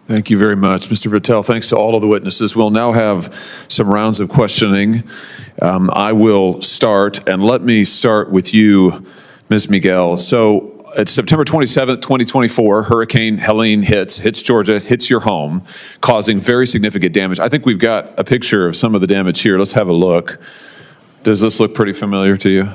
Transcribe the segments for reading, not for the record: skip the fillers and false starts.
Thank you very much, Mr. Vitale. Thanks to all of the witnesses. We'll now have some rounds of questioning. I will start, and let me start with you, Ms. Miguel. So it's September 27th, 2024, Hurricane Helen hits Georgia, hits your home, causing very significant damage. I think we've got a picture of some of the damage here. Let's have a look. Does this look pretty familiar to you?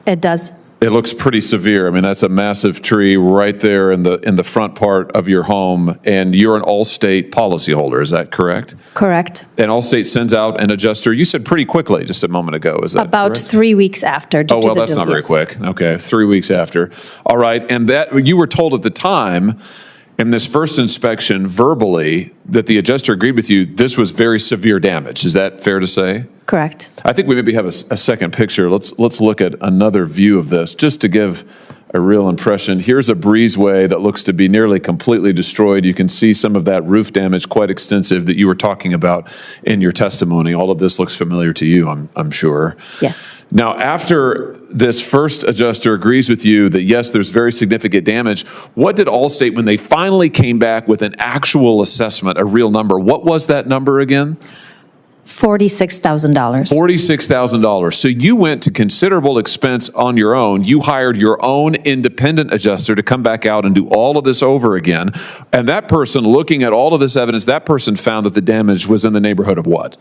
It does. It looks pretty severe. I mean, that's a massive tree right there in the front part of your home, and you're an Allstate policyholder. Is that correct? Correct. And Allstate sends out an adjuster. You said pretty quickly, just a moment ago. Is that about correct? 3 weeks after? Oh, well, that's not very quick. Okay, 3 weeks after. All right, and that you were told at the time in this first inspection verbally that the adjuster agreed with you this was very severe damage. Is that fair to say? Correct. I think we maybe have a second picture. Let's look at another view of this just to give a real impression. Here's a breezeway that looks to be nearly completely destroyed. You can see some of that roof damage, quite extensive, that you were talking about in your testimony. All of this looks familiar to you, I'm sure. Yes. Now, after this first adjuster agrees with you that, yes, there's very significant damage, what did Allstate, when they finally came back with an actual assessment, a real number, what was that number again? $46,000. $46,000. So you went to considerable expense on your own. You hired your own independent adjuster to come back out and do all of this over again. And that person, looking at all of this evidence, that person found that the damage was in the neighborhood of what?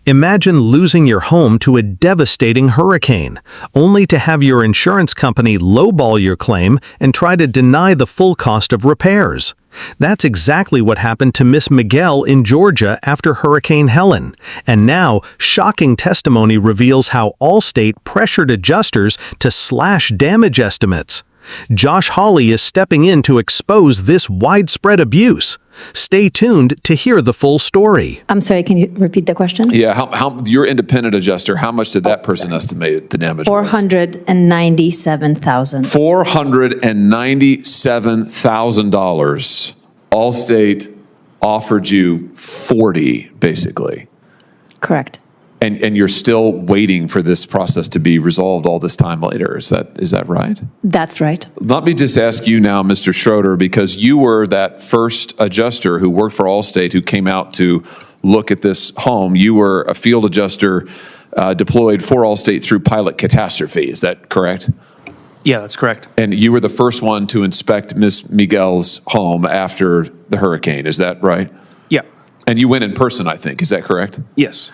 Imagine losing your home to a devastating hurricane, only to have your insurance company lowball your claim and try to deny the full cost of repairs. That's exactly what happened to Miss Miguel in Georgia after Hurricane Helen. And now, shocking testimony reveals how Allstate pressured adjusters to slash damage estimates. Josh Hawley is stepping in to expose this widespread abuse. Stay tuned to hear the full story. I'm sorry, can you repeat the question? Yeah, how your independent adjuster, how much did that person estimate the damage was? $497,000. $497,000. Allstate offered you 40, basically. Correct. And you're still waiting for this process to be resolved all this time later. Is that right? That's right. Let me just ask you now, Mr. Schroeder, because you were that first adjuster who worked for Allstate who came out to look at this home. You were a field adjuster deployed for Allstate through pilot catastrophe. Is that correct? Yeah, that's correct. And you were the first one to inspect Miss Miguel's home after the hurricane. Is that right? Yeah. And you went in person, I think. Is that correct? Yes.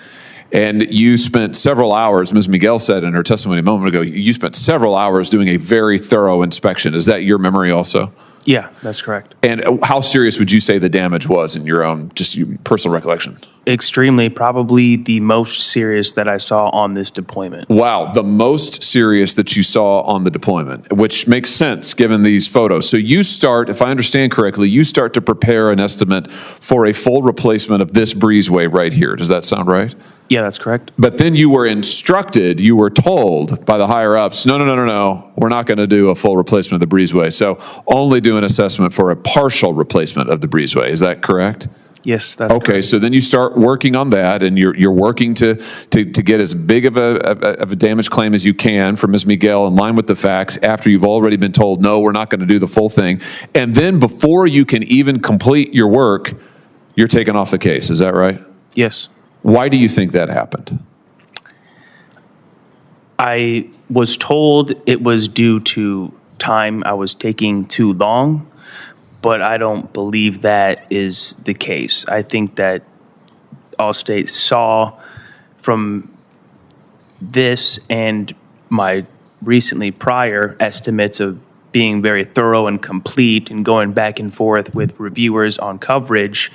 And you spent several hours, Ms. Miguel said in her testimony a moment ago, you spent several hours doing a very thorough inspection. Is that your memory also? Yeah, that's correct. And how serious would you say the damage was in your own, just your personal recollection? Extremely, probably the most serious that I saw on this deployment. Wow, the most serious that you saw on the deployment, which makes sense given these photos. So you start, if I understand correctly, you start to prepare an estimate for a full replacement of this breezeway right here. Does that sound right? Yeah, that's correct. But then you were instructed, you were told by the higher ups, no, we're not going to do a full replacement of the breezeway. So only do an assessment for a partial replacement of the breezeway. Is that correct? Yes, that's okay. correct. So then you start working on that, and you're working to get as big of a damage claim as you can from Ms. Miguel in line with the facts after you've already been told, no, we're not going to do the full thing. And then before you can even complete your work, you're taken off the case. Is that right? Yes. Why do you think that happened? I was told it was due to time I was taking too long, but I don't believe that is the case. I think that Allstate saw from this and my recently prior estimates of being very thorough and complete and going back and forth with reviewers on coverage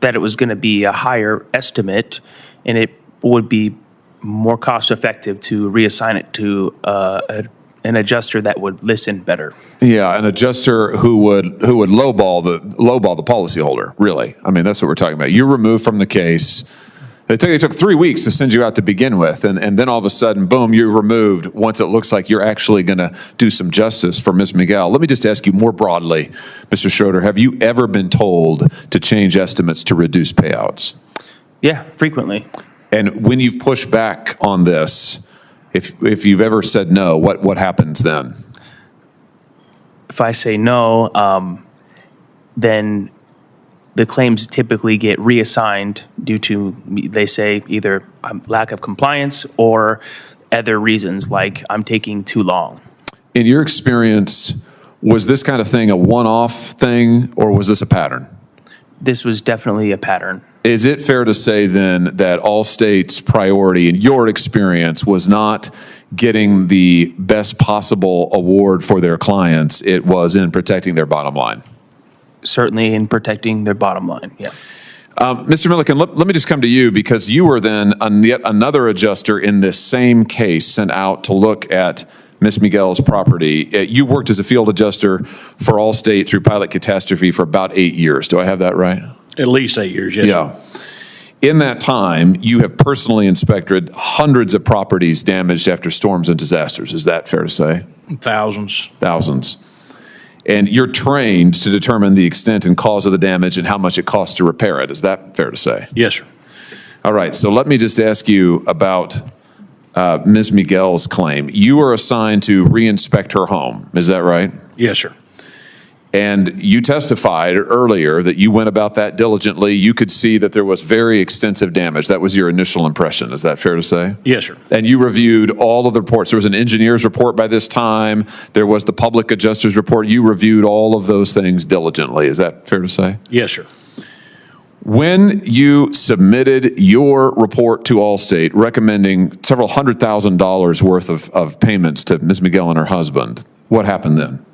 that it was going to be a higher estimate and it would be more cost effective to reassign it to an adjuster that would listen better. Yeah, an adjuster who would lowball the policyholder. Really, I mean that's what we're talking about. You're removed from the case. They took 3 weeks to send you out to begin with, and then all of a sudden, boom, you're removed once it looks like you're actually going to do some justice for Ms. Miguel. Let me just ask you more broadly, Mr. Schroeder, have you ever been told to change estimates to reduce payouts? Yeah, frequently. And when you've pushed back on this, if you've ever said no, what happens then? If I say no, then the claims typically get reassigned due to, they say, either lack of compliance or other reasons, like I'm taking too long. In your experience, was this kind of thing a one-off thing, or was this a pattern? This was definitely a pattern. Is it fair to say then that Allstate's priority in your experience was not getting the best possible award for their clients, it was in protecting their bottom line? Certainly in protecting their bottom line, yeah. Mr. Milliken, let me just come to you, because you were then yet another adjuster in this same case sent out to look at Miss Miguel's property. You worked as a field adjuster for Allstate through pilot catastrophe for about 8 years. Do I have that right? At least 8 years, yes. Yeah. In that time, you have personally inspected hundreds of properties damaged after storms and disasters. Is that fair to say? Thousands. Thousands. And you're trained to determine the extent and cause of the damage and how much it costs to repair it. Is that fair to say? Yes, sir. All right. So let me just ask you about Ms. Miguel's claim. You were assigned to re-inspect her home. Is that right? Yes, sir. And you testified earlier that you went about that diligently. You could see that there was very extensive damage. That was your initial impression. Is that fair to say? Yes, sir. And you reviewed all of the reports. There was an engineer's report by this time. There was the public adjuster's report. You reviewed all of those things diligently. Is that fair to say? Yes, sir. When you submitted your report to Allstate recommending several $100,000 worth of payments to Ms. Miguel and her husband, what happened then?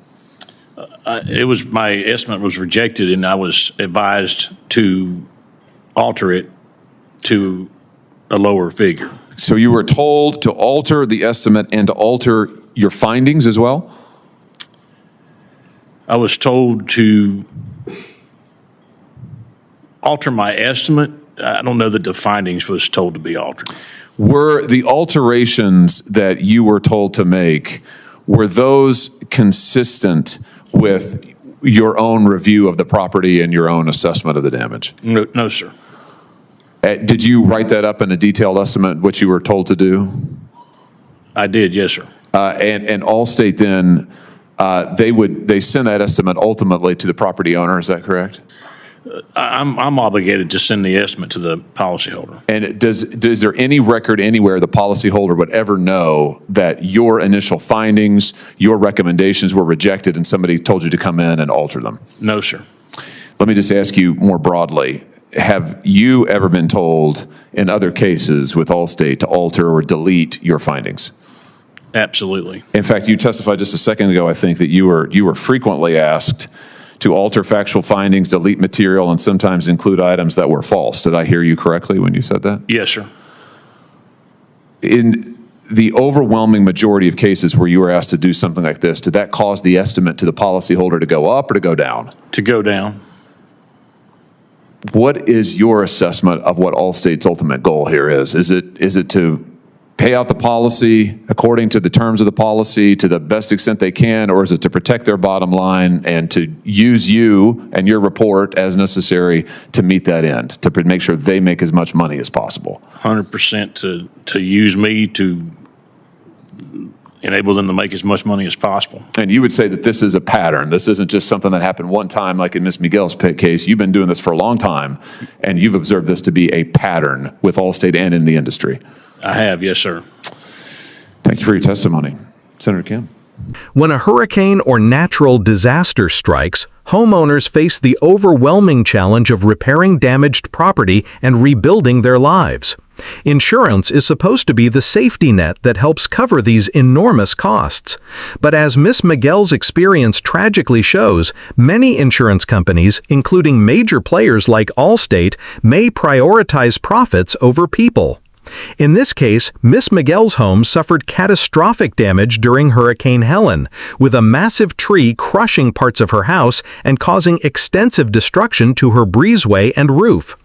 My estimate was rejected, and I was advised to alter it to a lower figure. So you were told to alter the estimate and to alter your findings as well? I was told to alter my estimate. I don't know that the findings was told to be altered. Were the alterations that you were told to make, were those consistent with your own review of the property and your own assessment of the damage? No, sir. Did you write that up in a detailed estimate, what you were told to do? I did, yes, sir. And Allstate then, they send that estimate ultimately to the property owner, is that correct? I'm obligated to send the estimate to the policyholder. And is there any record anywhere the policyholder would ever know that your initial findings, your recommendations were rejected and somebody told you to come in and alter them? No, sir. Let me just ask you more broadly. Have you ever been told in other cases with Allstate to alter or delete your findings? Absolutely. In fact, you testified just a second ago, I think, that you were frequently asked to alter factual findings, delete material, and sometimes include items that were false. Did I hear you correctly when you said that? Yes, sir. In the overwhelming majority of cases where you were asked to do something like this, did that cause the estimate to the policyholder to go up or to go down? To go down. What is your assessment of what Allstate's ultimate goal here is? Is it to pay out the policy according to the terms of the policy to the best extent they can, or is it to protect their bottom line and to use you and your report as necessary to meet that end, to make sure they make as much money as possible? 100% to use me to enable them to make as much money as possible. And you would say that this is a pattern. This isn't just something that happened one time like in Miss Miguel's case. You've been doing this for a long time, and you've observed this to be a pattern with Allstate and in the industry. I have, yes, sir. Thank you for your testimony. Senator Kim. When a hurricane or natural disaster strikes, homeowners face the overwhelming challenge of repairing damaged property and rebuilding their lives. Insurance is supposed to be the safety net that helps cover these enormous costs. But as Miss Miguel's experience tragically shows, many insurance companies, including major players like Allstate, may prioritize profits over people. In this case, Miss Miguel's home suffered catastrophic damage during Hurricane Helen, with a massive tree crushing parts of her house and causing extensive destruction to her breezeway and roof.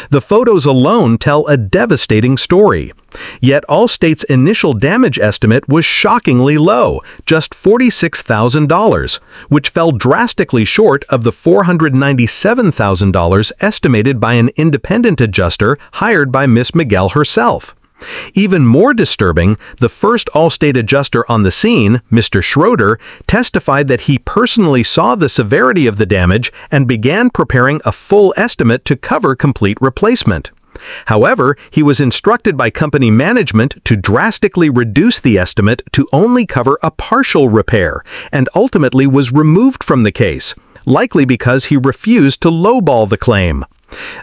The photos alone tell a devastating story. Yet Allstate's initial damage estimate was shockingly low, just $46,000, which fell drastically short of the $497,000 estimated by an independent adjuster hired by Miss Miguel herself. Even more disturbing, the first Allstate adjuster on the scene, Mr. Schroeder, testified that he personally saw the severity of the damage and began preparing a full estimate to cover complete replacement. However, he was instructed by company management to drastically reduce the estimate to only cover a partial repair, and ultimately was removed from the case, likely because he refused to lowball the claim.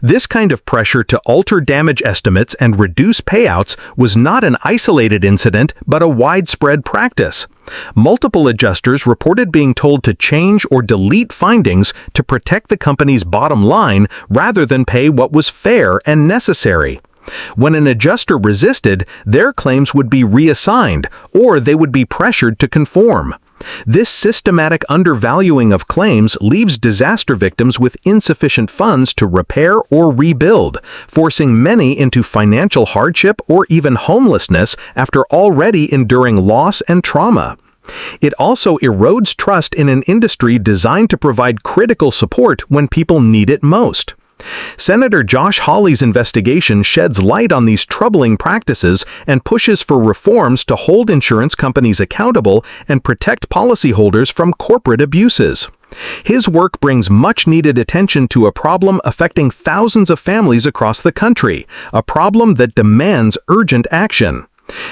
This kind of pressure to alter damage estimates and reduce payouts was not an isolated incident, but a widespread practice. Multiple adjusters reported being told to change or delete findings to protect the company's bottom line rather than pay what was fair and necessary. When an adjuster resisted, their claims would be reassigned, or they would be pressured to conform. This systematic undervaluing of claims leaves disaster victims with insufficient funds to repair or rebuild, forcing many into financial hardship or even homelessness after already enduring loss and trauma. It also erodes trust in an industry designed to provide critical support when people need it most. Senator Josh Hawley's investigation sheds light on these troubling practices and pushes for reforms to hold insurance companies accountable and protect policyholders from corporate abuses. His work brings much-needed attention to a problem affecting thousands of families across the country, a problem that demands urgent action.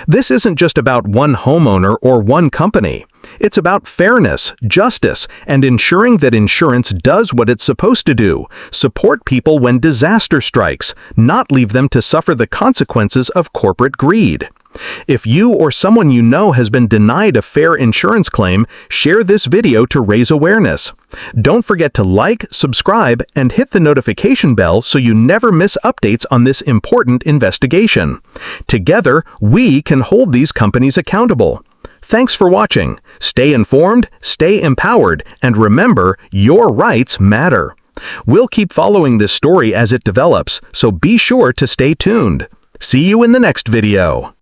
This isn't just about one homeowner or one company. It's about fairness, justice, and ensuring that insurance does what it's supposed to do: support people when disaster strikes, not leave them to suffer the consequences of corporate greed. If you or someone you know has been denied a fair insurance claim, share this video to raise awareness. Don't forget to like, subscribe, and hit the notification bell so you never miss updates on this important investigation. Together, we can hold these companies accountable. Thanks for watching. Stay informed, stay empowered, and remember, your rights matter. We'll keep following this story as it develops, so be sure to stay tuned. See you in the next video.